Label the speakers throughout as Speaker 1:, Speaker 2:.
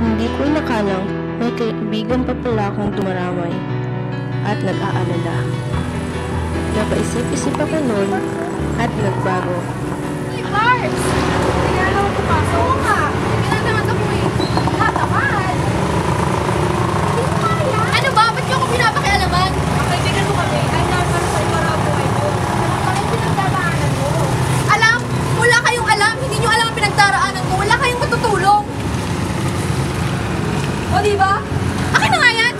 Speaker 1: Hindi ko nakalang may kaibigan pa pala akong dumaramay at nag-aalala. Napaisip-isip ako noon at nagbago.
Speaker 2: Hey, Cars! Kaya naman pumasok. Oo nga. Pinatamat ako eh. Pinatamat? Hindi ko kaya. Ano ba? Ba't niyo ako pinapakialaman? Kaibigan mo kami. Ay, naman sa'yo para buhay mo. Alam ka rin pinagdaraanan mo. Alam? Wala kayong alam. Hindi niyo alam ang pinagdaraanan ko. Wala kayong matutulong. O, diba? Akin na nga yan!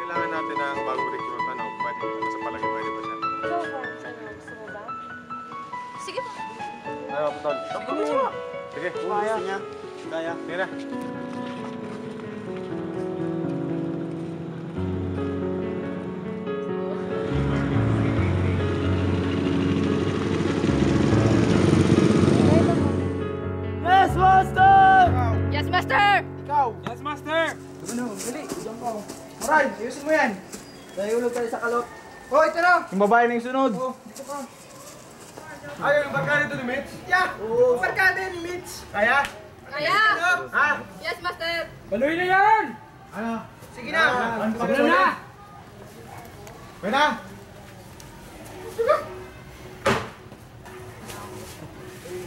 Speaker 3: Kailangan natin ng bagong recruit. Ano, pwede sa palagi, pwede ba siya?
Speaker 2: Gusto mo ba? Sige po.
Speaker 3: Ano, Tol? Sige.
Speaker 4: Kaya niya. Kaya.
Speaker 3: Sige na.
Speaker 4: Yes, Master!
Speaker 2: Yes, Master!
Speaker 4: Ikaw!
Speaker 3: Yes, Master!
Speaker 4: Ano, dali. Diyan ka. Aray, ayusin mo yan. Nahihulog tayo sa kalot. Oh, ito na!
Speaker 3: Yung babae na yung sunod.
Speaker 4: Oh, dito ka.
Speaker 3: Ayaw yung barkada ito ni Mitch?
Speaker 4: Yeah! Oo. Barkada ni Mitch.
Speaker 3: Kaya?
Speaker 2: Kaya!
Speaker 3: Ha?
Speaker 2: Yes, Master!
Speaker 3: Baluin na yan!
Speaker 4: Ano? Sige na!
Speaker 3: Sige na! Pwede na!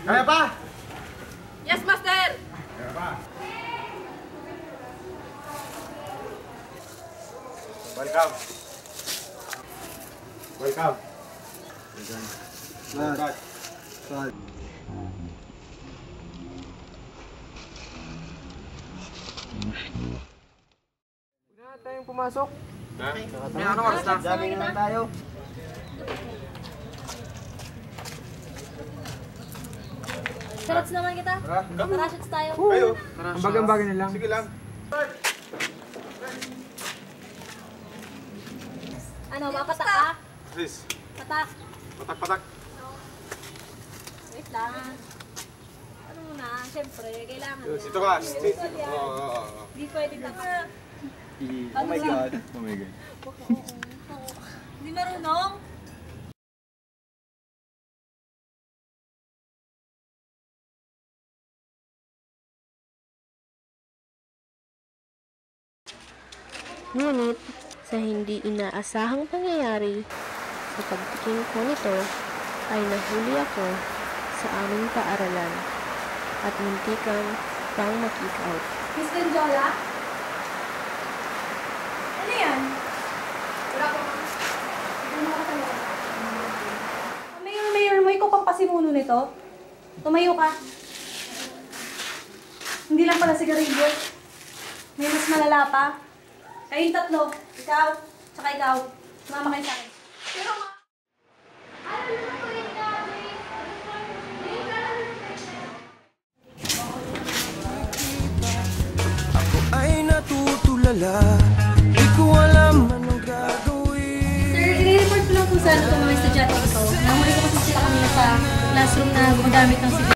Speaker 3: Kaya pa?
Speaker 2: Yes, Master!
Speaker 3: Kaya pa. Welcome. Welcome.
Speaker 4: Sad. Sad.
Speaker 3: Huwag na tayong pumasok. Ha?
Speaker 4: May ano oras na? Dami naman tayo.
Speaker 2: Sarats naman kita. Tara, shots tayo.
Speaker 3: Kayo.
Speaker 4: Ang bagang-bagan nilang.
Speaker 3: Sige lang.
Speaker 2: Ano, mapatak ka?
Speaker 3: Please.
Speaker 2: Patak.
Speaker 3: Patak-patak.
Speaker 2: Wait lang. Ano muna, siyempre, kailangan.
Speaker 3: Dito ka. Sit. Oo.
Speaker 2: Hindi pwede na.
Speaker 4: Oh my God.
Speaker 3: Oh my God.
Speaker 2: Hindi marunong?
Speaker 1: Ngunit sa hindi inaasahang pangyayari, sa pagtikim ko nito ay nahuli ako sa aming paaralan at muntikang pang mag-kick out.
Speaker 2: Miss Denjola? Ano yan? Wala ko. Mayor, mo ikaw pang pasimuno nito? Tumayo ka. Hindi lang pala sigarilyo. May mas malala pa. Kayong tatlo. Ikaw, tsaka ikaw. Sumama kayo sa akin. Pero ma...
Speaker 5: Ako ay natutulala, di ko alam anong gagawin.
Speaker 2: Sir, i-report ko lang kung saan itong mga estudyante ito. Nahuli ko kasi sila kanina sa classroom na gumagamit ng sigarilyo.